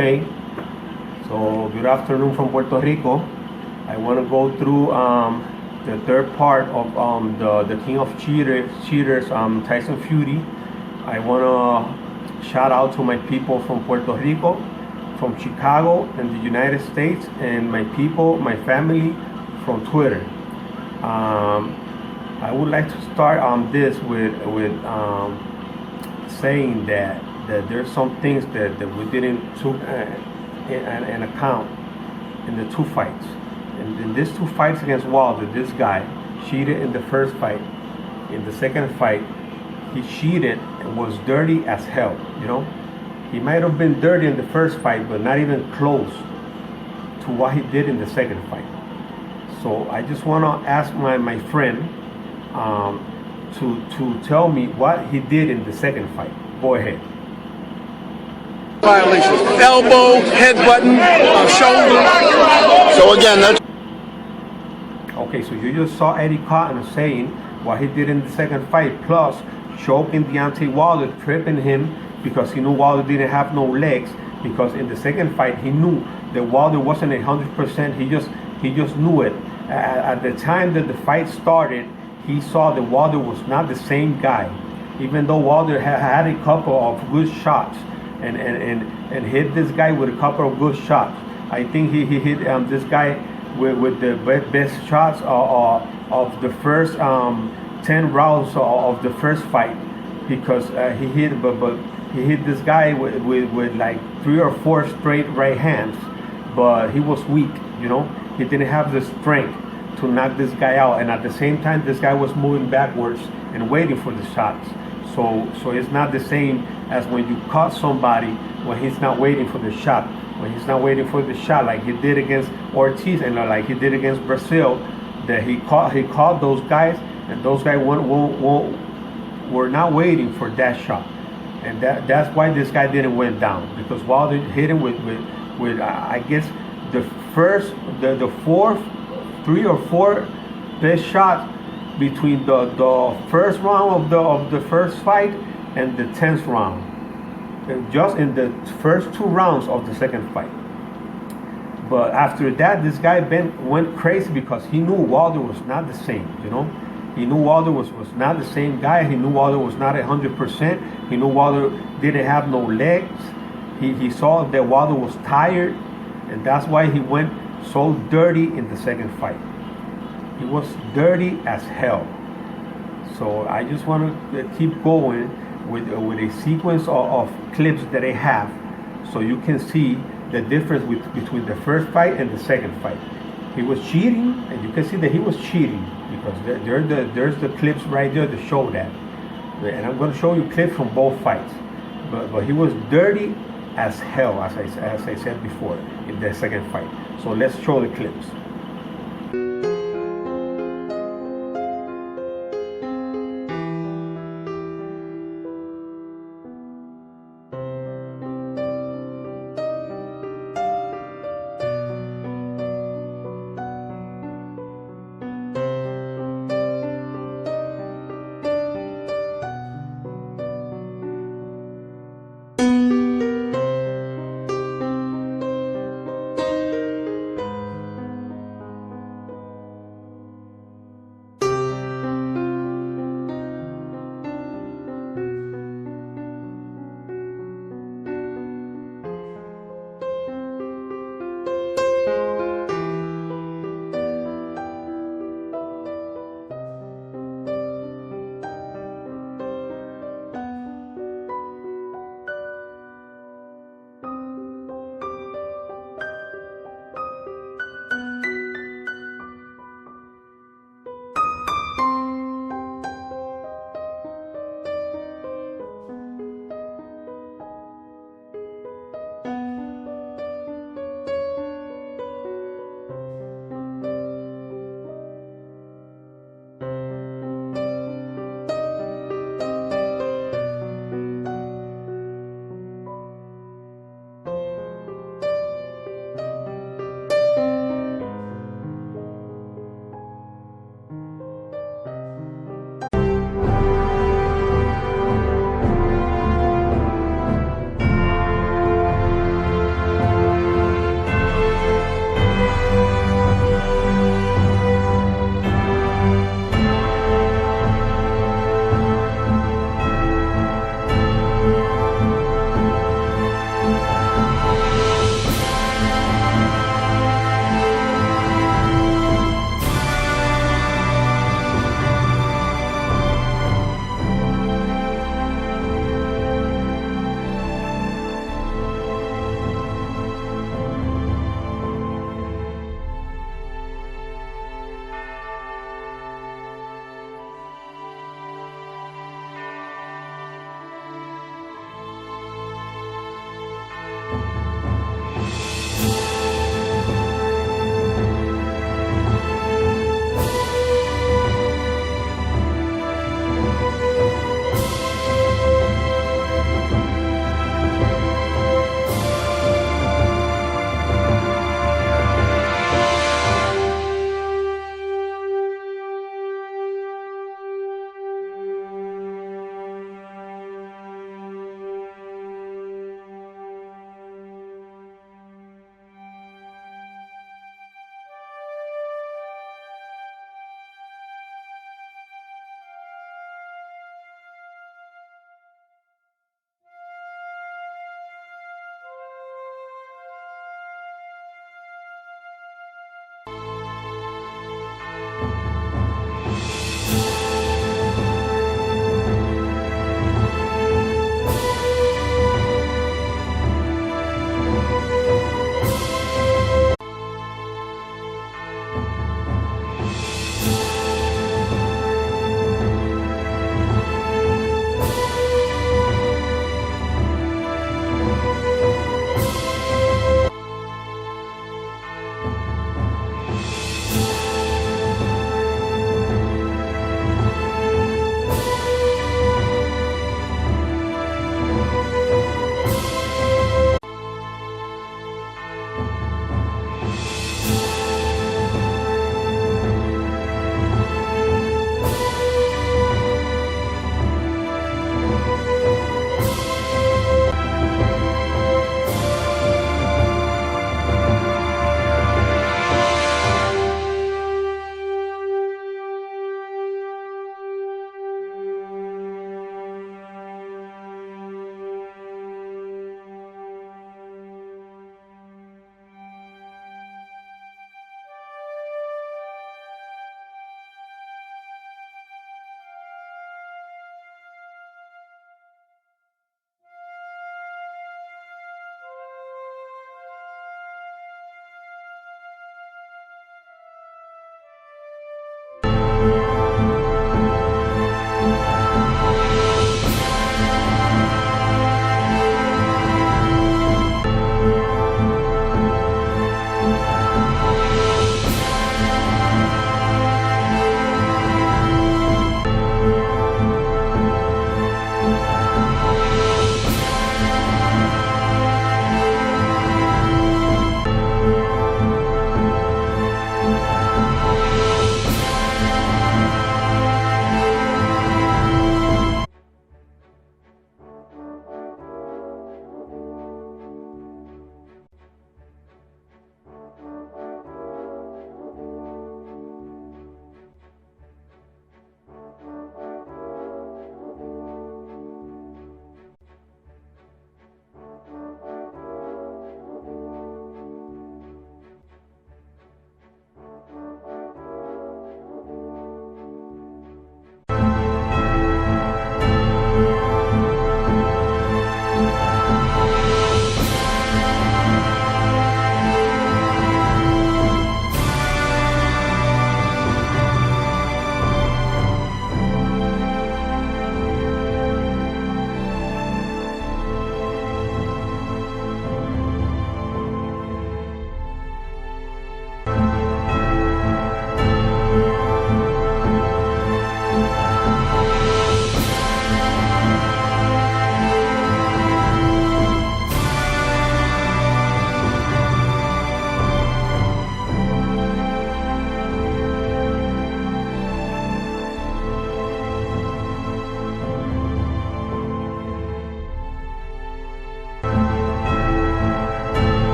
Okay, so good afternoon from Puerto Rico. I want to go through the third part of the King of Cheaters, Tyson Fury. I want to shout out to my people from Puerto Rico, from Chicago and the United States, and my people, my family from Twitter. I would like to start this with saying that there's some things that we didn't took an account in the two fights. And in these two fights against Wilder, this guy cheated in the first fight. In the second fight, he cheated and was dirty as hell. You know, he might have been dirty in the first fight, but not even close to what he did in the second fight. So I just want to ask my friend to tell me what he did in the second fight. Go ahead. Violations: elbow, headbutting, shoulder. So again, that's okay. So you just saw Eddie Cotton saying what he did in the second fight, plus choking Deontay Wilder, tripping him because he knew Wilder didn't have no legs. Because in the second fight, he knew that Wilder wasn't 100%. He just knew it. At the time that the fight started, he saw that Wilder was not the same guy, even though Wilder had a couple of good shots and hit this guy with a couple of good shots. I think he hit this guy with the best shots of the first 10 rounds of the first fight, because he hit this guy with like 3 or 4 straight right hands, but he was weak. You know, he didn't have the strength to knock this guy out, and at the same time this guy was moving backwards and waiting for the shots. So it's not the same as when you caught somebody when he's not waiting for the shot. When he's not waiting for the shot, like he did against Ortiz and like he did against Brazil, that he caught those guys, and those guys were not waiting for that shot, and that's why this guy didn't went down, because Wilder hit him with I guess the 3 or 4 best shots between the first round of the first fight and the 10th round, just in the first 2 rounds of the second fight. But after that, this guy went crazy because he knew Wilder was not the same. You know, he knew Wilder was not the same guy. He knew Wilder was not 100%. He knew Wilder didn't have no legs. He saw that Wilder was tired, and that's why he went so dirty in the second fight. He was dirty as hell. So I just want to keep going with a sequence of clips that I have, so you can see the difference between the first fight and the second fight. He was cheating, and you can see that he was cheating, because there's the clips right there to show that. And I'm going to show you clips from both fights. But he was dirty as hell, as I said before, in the second fight. So let's show the clips.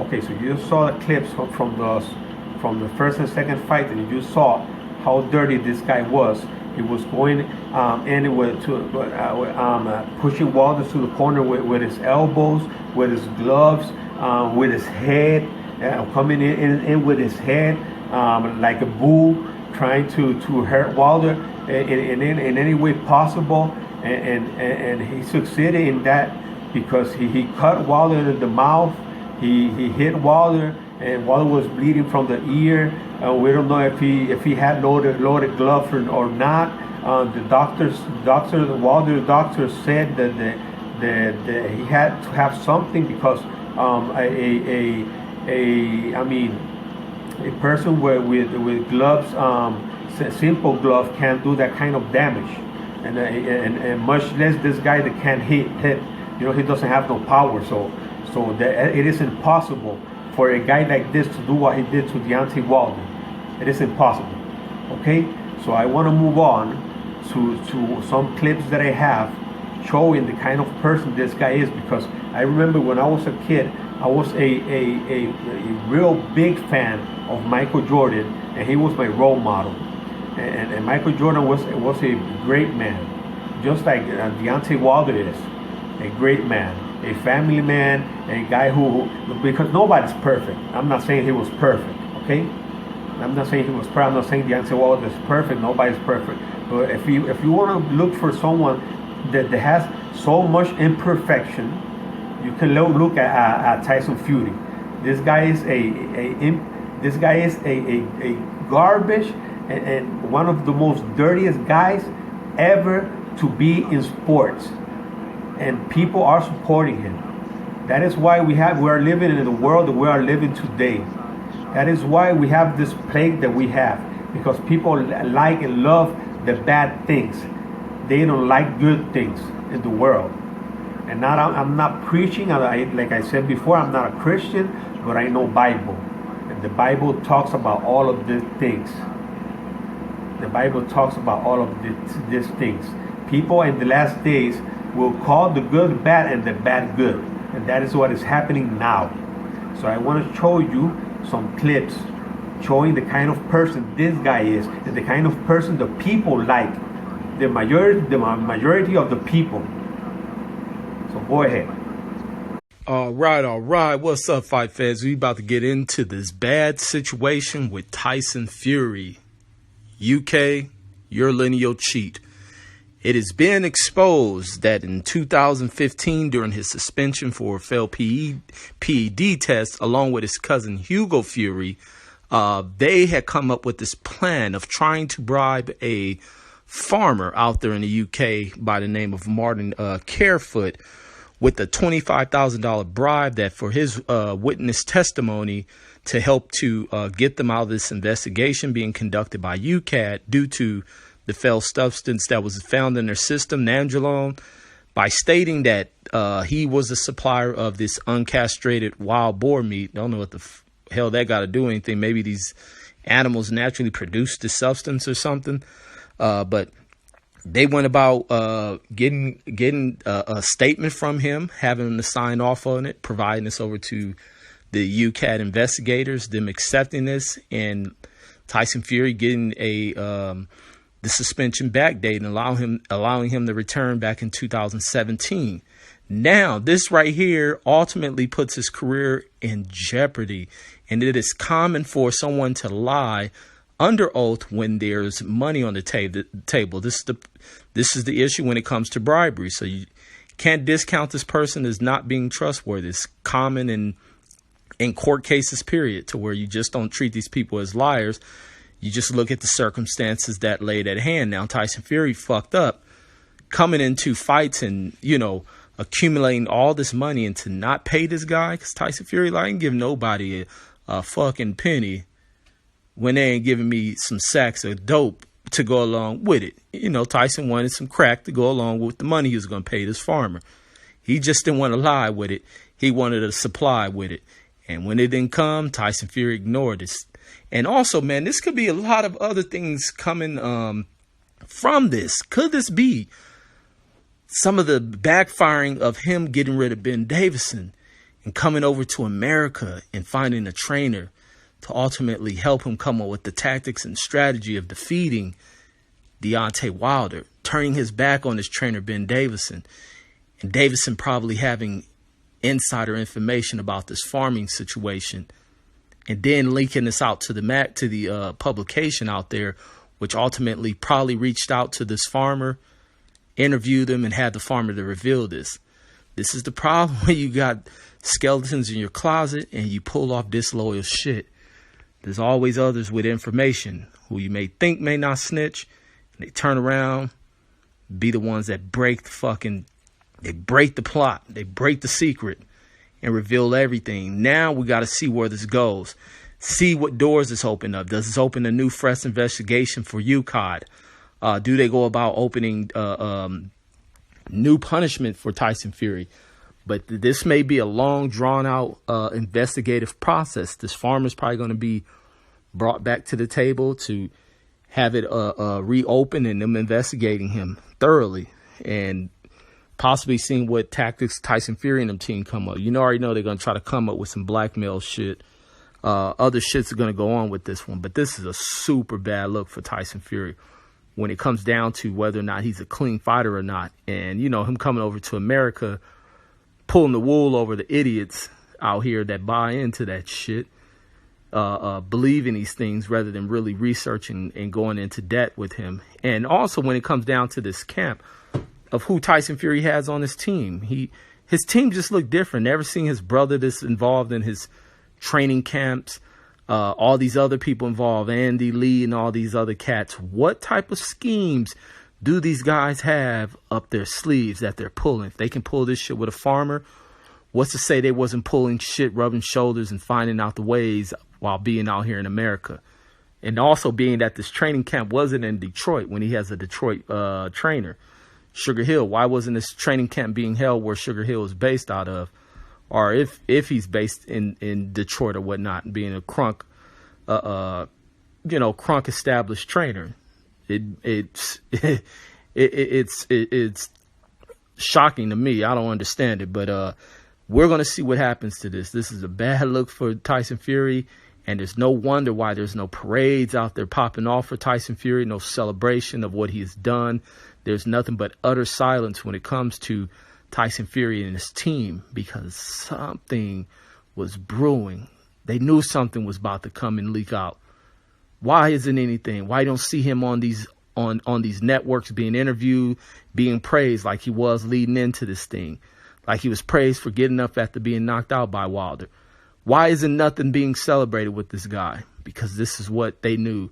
Okay, so you just saw the clips from the first and second fight, and you saw how dirty this guy was. He was going anywhere pushing Wilder to the corner with his elbows, with his gloves, with his head, coming in with his head like a bull, trying to hurt Wilder in any way possible, and he succeeded in that because he cut Wilder in the mouth. He hit Wilder, and Wilder was bleeding from the ear. We don't know if he had loaded gloves or not. Wilder's doctor said that he had to have something because a person with gloves, simple gloves, can't do that kind of damage, and much less this guy that can't hit. You know, he doesn't have no power, so it is impossible for a guy like this to do what he did to Deontay Wilder. It is impossible. Okay, so I want to move on to some clips that I have showing the kind of person this guy is, because I remember when I was a kid, I was a real big fan of Michael Jordan, and he was my role model. And Michael Jordan was a great man, just like Deontay Wilder is a great man, a family man, a guy who, because nobody's perfect. I'm not saying he was perfect, okay? I'm not saying he was perfect. I'm not saying Deontay Wilder is perfect. Nobody's perfect. But if you want to look for someone that has so much imperfection, you can look at Tyson Fury. This guy is a garbage and one of the most dirtiest guys ever to be in sports, and people are supporting him. That is why we are living in the world that we are living today. That is why we have this plague that we have, because people like and love the bad things. They don't like good things in the world. And now I'm not preaching, like I said before, I'm not a Christian, but I know Bible. And the Bible talks about all of these things. The Bible talks about all of these things. People in the last days will call the good bad and the bad good. And that is what is happening now. So I want to show you some clips showing the kind of person this guy is, and the kind of person the people like. The majority of the people. So go ahead. All right. What's up, fight fans? We about to get into this bad situation with Tyson Fury. UK, your lineal cheat. It has been exposed that in 2015, during his suspension for a failed PED test, along with his cousin Hugo Fury, they had come up with this plan of trying to bribe a farmer out there in the UK by the name of Martin Carefoot with a $25,000 bribe that for his witness testimony to help to get them out of this investigation being conducted by UCAD due to the failed substance that was found in their system, nandrolone, by stating that he was the supplier of this uncastrated wild boar meat. Don't know what the hell that got to do with anything. Maybe these animals naturally produce the substance or something. But they went about getting a statement from him, having him to sign off on it, providing this over to the UCAD investigators, them accepting this, and Tyson Fury getting the suspension backdate and allowing him to return back in 2017. Now, this right here ultimately puts his career in jeopardy, and it is common for someone to lie under oath when there's money on the table. This is the issue when it comes to bribery. So you can't discount this person as not being trustworthy. It's common in court cases, period, to where you just don't treat these people as liars. You just look at the circumstances that laid at hand. Now, Tyson Fury fucked up coming into fights and, accumulating all this money and to not pay this guy, because Tyson Fury, I ain't give nobody a fucking penny when they ain't giving me some sacks of dope to go along with it. Tyson wanted some crack to go along with the money he was going to pay this farmer. He just didn't want to lie with it. He wanted a supply with it. And when it didn't come, Tyson Fury ignored it. And also, man, this could be a lot of other things coming from this. Could this be some of the backfiring of him getting rid of Ben Davison and coming over to America and finding a trainer to ultimately help him come up with the tactics and strategy of defeating Deontay Wilder, turning his back on his trainer, Ben Davison, and Davison probably having insider information about this farming situation, and then leaking this out to the publication out there, which ultimately probably reached out to this farmer, interviewed him, and had the farmer to reveal this. This is the problem when you got skeletons in your closet and you pull off disloyal shit. There's always others with information who you may think may not snitch, and they turn around, be the ones that break the plot, they break the secret, and reveal everything. Now we got to see where this goes. See what doors this open up. Does this open a new fresh investigation for UCOD? Do they go about opening new punishment for Tyson Fury? But this may be a long, drawn-out investigative process. This farmer's probably going to be brought back to the table to have it reopened and them investigating him thoroughly and possibly seeing what tactics Tyson Fury and them team come up. Already know they're going to try to come up with some blackmail shit. Other shits are going to go on with this one. But this is a super bad look for Tyson Fury when it comes down to whether or not he's a clean fighter or not. And, him coming over to America, pulling the wool over the idiots out here that buy into that shit, believe in these things rather than really researching and going into debt with him. And also when it comes down to this camp of who Tyson Fury has on his team, his team just looked different. Never seen his brother that's involved in his training camps, all these other people involved, Andy Lee and all these other cats. What type of schemes do these guys have up their sleeves that they're pulling? If they can pull this shit with a farmer, what's to say they wasn't pulling shit, rubbing shoulders and finding out the ways while being out here in America? And also being that this training camp wasn't in Detroit when he has a Detroit trainer, Sugar Hill. Why wasn't this training camp being held where Sugar Hill is based out of? Or if he's based in Detroit or whatnot, being a crunk established trainer. It's shocking to me. I don't understand it, but we're going to see what happens to this. This is a bad look for Tyson Fury, and there's no wonder why there's no parades out there popping off for Tyson Fury, no celebration of what he has done. There's nothing but utter silence when it comes to Tyson Fury and his team, because something was brewing. They knew something was about to come and leak out. Why isn't anything? Why don't see him on these networks being interviewed, being praised like he was leading into this thing, like he was praised for getting up after being knocked out by Wilder? Why isn't nothing being celebrated with this guy? Because this is what they knew.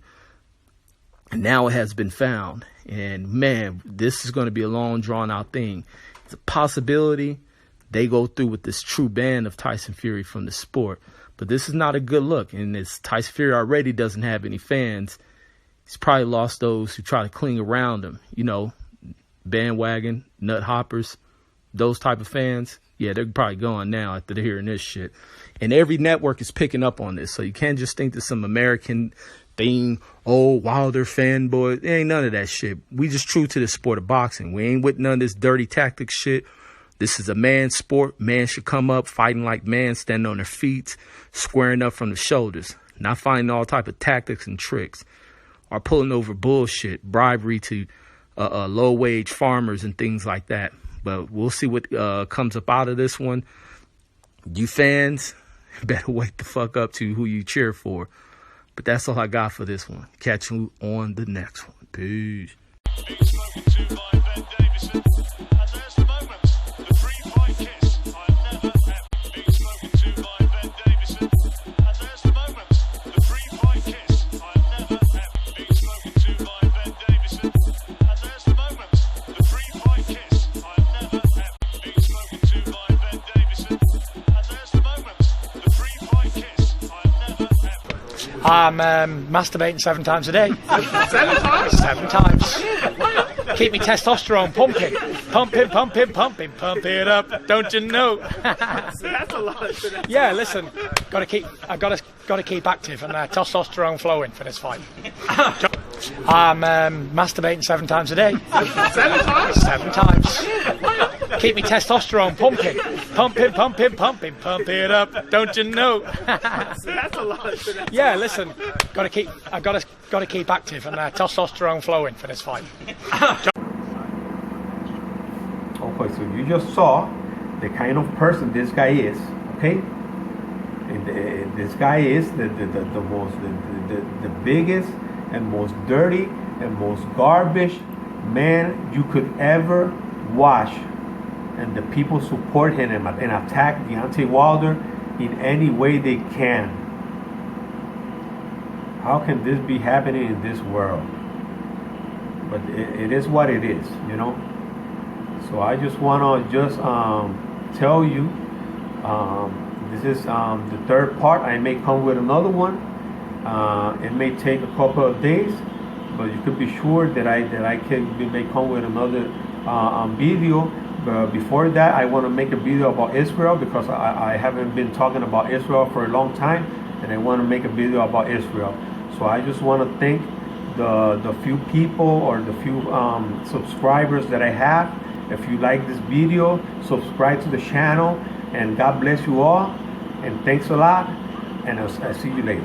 And now it has been found. And man, this is going to be a long drawn out thing. It's a possibility they go through with this true ban of Tyson Fury from the sport. But this is not a good look. And this Tyson Fury already doesn't have any fans. He's probably lost those who try to cling around him. Bandwagon, nut hoppers, those type of fans. Yeah, they're probably gone now after they're hearing this shit. And every network is picking up on this. So you can't just think that some American thing, Wilder fanboy. There ain't none of that shit. We just true to the sport of boxing. We ain't with none of this dirty tactics shit. This is a man's sport. Man should come up fighting like man, standing on their feet, squaring up from the shoulders, not finding all type of tactics and tricks, or pulling over bullshit, bribery to low-wage farmers and things like that. But we'll see what comes up out of this one. You fans better wake the fuck up to who you cheer for. But that's all I got for this one. Catch you on the next one. Peace. I'm masturbating 7 times a day. 7 times? 7 times. Keep me testosterone pumping. Pump it up. Don't you know? That's a lot. Yeah, listen. I gotta keep active and testosterone flowing for this fight. I'm masturbating 7 times a day. 7 times? 7 times. Keep me testosterone pumping. Pumping, pumping, pumping, pump it up. Don't you know? That's a lot. Yeah, listen. I gotta keep active and testosterone flowing for this fight. Okay, so you just saw the kind of person this guy is, okay? And this guy is the biggest and most dirty and most garbage man you could ever watch. And the people support him and attack Deontay Wilder in any way they can. How can this be happening in this world? But it is what it is, you know. So I just want to tell you, this is the third part. I may come with another one. It may take a couple of days, but you could be sure that I may come with another video. But before that, I want to make a video about Israel, because I haven't been talking about Israel for a long time, and I want to make a video about Israel. So I just want to thank the few people or the few subscribers that I have. If you like this video, subscribe to the channel, and God bless you all, and thanks a lot, and I'll see you later.